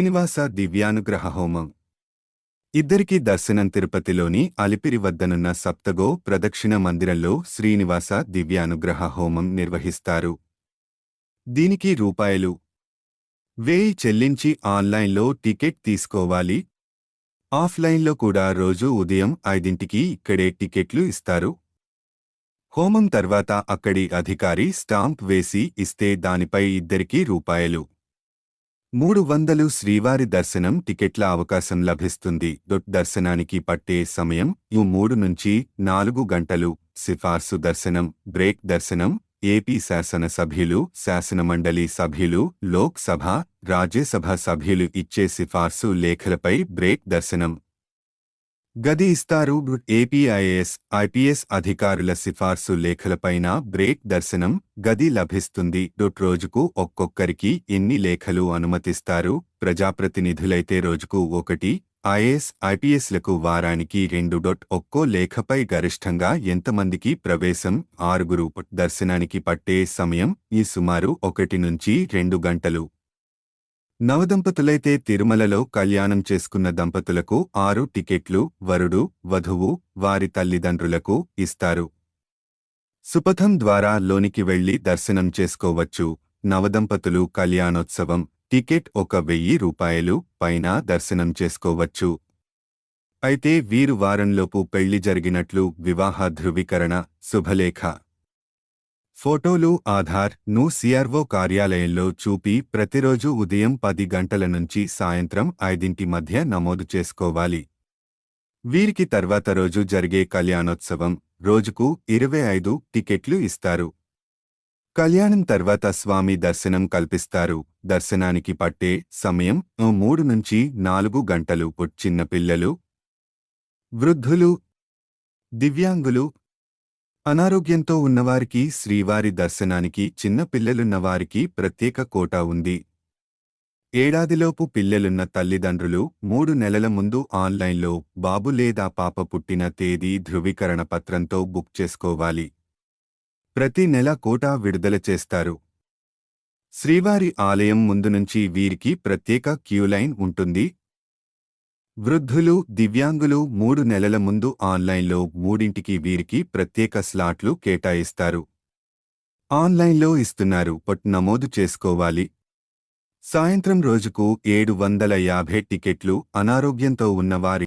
శ్రీనివాస దివ్యానుగ్రహ హోమం. ఇద్దరికీ దర్శనం. తిరుపతిలోని అలిపిరి వద్దనున్న సప్తగో ప్రదక్షిణ మందిరంలో శ్రీనివాస దివ్యానుగ్రహ హోమం నిర్వహిస్తారు. దీనికి రూ. 1000 చెల్లించి ఆన్లైన్లో టికెట్ తీసుకోవాలి. ఆఫ్లైన్లో కూడా రోజు ఉదయం 5కి ఇక్కడే టికెట్లు ఇస్తారు. హోమం తర్వాత అక్కడి అధికారి స్టాంప్ వేసి ఇస్తే దానిపై ఇద్దరికీ రూ. 300 శ్రీవారి దర్శనం టికెట్ల అవకాశం లభిస్తుంది. దర్శనానికి పట్టే సమయం 3 నుంచి 4 గంటలు. సిఫార్సు దర్శనం, బ్రేక్ దర్శనం. ఏపీ శాసనసభ్యులు, శాసనమండలి సభ్యులు, లోక్ సభ, రాజ్యసభ సభ్యులు ఇచ్చే సిఫార్సు లేఖలపై బ్రేక్ దర్శనం గది ఇస్తారు. ఏపీ ఐఏఎస్, ఐపీఎస్ అధికారుల సిఫార్సు లేఖలపైన బ్రేక్ దర్శనం గది లభిస్తుంది. రోజుకు ఒక్కొక్కరికి ఎన్ని లేఖలు అనుమతిస్తారు? ప్రజాప్రతినిధులైతే రోజుకు 1, ఐఏఎస్, ఐపీఎస్లకు వారానికి 2. ఒక్కో లేఖపై గరిష్టంగా ఎంతమందికి ప్రవేశం? 6. దర్శనానికి పట్టే సమయం సుమారు 1 నుంచి 2 గంటలు. నవదంపతులైతే తిరుమలలో కళ్యాణం చేసుకున్న దంపతులకు 6 టికెట్లు వరుడు, వధువు, వారి తల్లిదండ్రులకు ఇస్తారు. సుపథం ద్వారా లోనికి వెళ్లి దర్శనం చేసుకోవచ్చు. నవదంపతులు కళ్యాణోత్సవం టికెట్ రూ. 1000 పైన దర్శనం చేసుకోవచ్చు. అయితే వీరు వారంలోపు పెళ్లి జరిగినట్లు వివాహ ధృవీకరణ, శుభలేఖ, ఫోటోలు, ఆధార్ ను సిఆర్ఓ కార్యాలయంలో చూపి ప్రతిరోజు ఉదయం 10 గంటల నుంచి సాయంత్రం 5 మధ్య నమోదు చేసుకోవాలి. వీరికి తర్వాత రోజు జరిగే కళ్యాణోత్సవం రోజుకు 25 టికెట్లు ఇస్తారు. కళ్యాణం తర్వాత స్వామి దర్శనం కల్పిస్తారు. దర్శనానికి పట్టే సమయం 3 నుంచి 4 గంటలు. చిన్నపిల్లలు, వృద్ధులు, దివ్యాంగులు, అనారోగ్యంతో ఉన్నవారికి, శ్రీవారి దర్శనానికి చిన్న పిల్లలున్నవారికి ప్రత్యేక కోటా ఉంది. ఏడాదిలోపు పిల్లలున్న తల్లిదండ్రులు 3 నెలల ముందు ఆన్లైన్లో బాబు లేదా పాప పుట్టిన తేదీ ధృవీకరణ పత్రంతో బుక్ చేసుకోవాలి. ప్రతి నెల కోటా విడుదల చేస్తారు. శ్రీవారి ఆలయం ముందు నుంచి వీరికి ప్రత్యేక క్యూలైన్ ఉంటుంది. వృద్ధులు, దివ్యాంగులు 3 నెలల ముందు ఆన్లైన్లో 3ంటికి వీరికి ప్రత్యేక స్లాట్లు కేటాయిస్తారు. ఆన్లైన్లో ఇస్తున్నారు. నమోదు చేసుకోవాలి. సాయంత్రం రోజుకు 750 టికెట్లు. అనారోగ్యంతో ఉన్నవారి